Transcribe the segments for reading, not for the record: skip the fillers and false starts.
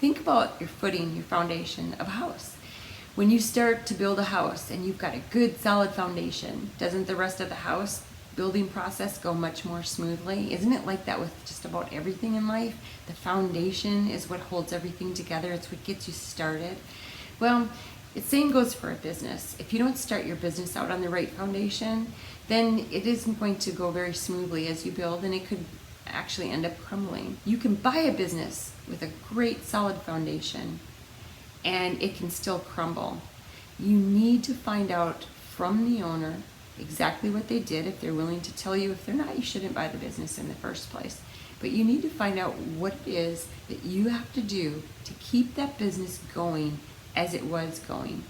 Think about your footing, your foundation of a house. When you start to build a house and you've got a good solid foundation, doesn't the rest of the house building process go much more smoothly? Isn't it like that with just about everything in life? The foundation is what holds everything together. It's what gets you started. Well, the same goes for a business. If you don't start your business out on the right foundation, then it isn't going to go very smoothly as you build, and it could actually end up crumbling. You can buy a business with a great solid foundation and it can still crumble. You need to find out from the owner exactly what they did. If they're willing to tell you, if they're not, you shouldn't buy the business in the first place. But you need to find out what it is that you have to do to keep that business going as it was going.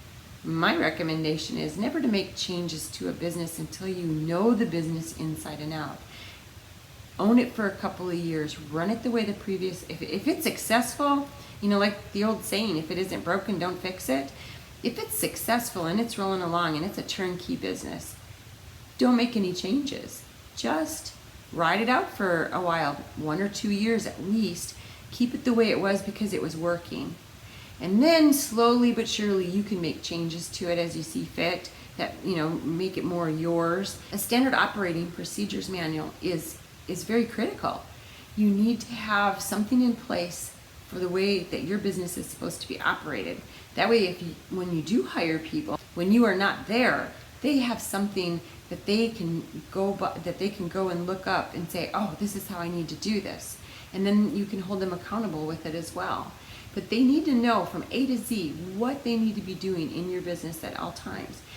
My recommendation is never to make changes to a business until you know the business inside and out. Own it for a couple of years, run it the way the previous, if it's successful, like the old saying, if it isn't broken, don't fix it. If it's successful and it's rolling along and it's a turnkey business, don't make any changes. Just ride it out for a while, 1 or 2 years at least. Keep it the way it was because it was working. And then slowly but surely you can make changes to it as you see fit that, make it more yours. A standard operating procedures manual is very critical. You need to have something in place for the way that your business is supposed to be operated. That way, when you do hire people, when you are not there, they have something that they can go and look up and say, oh, this is how I need to do this. And then you can hold them accountable with it as well. But they need to know from A to Z what they need to be doing in your business at all times.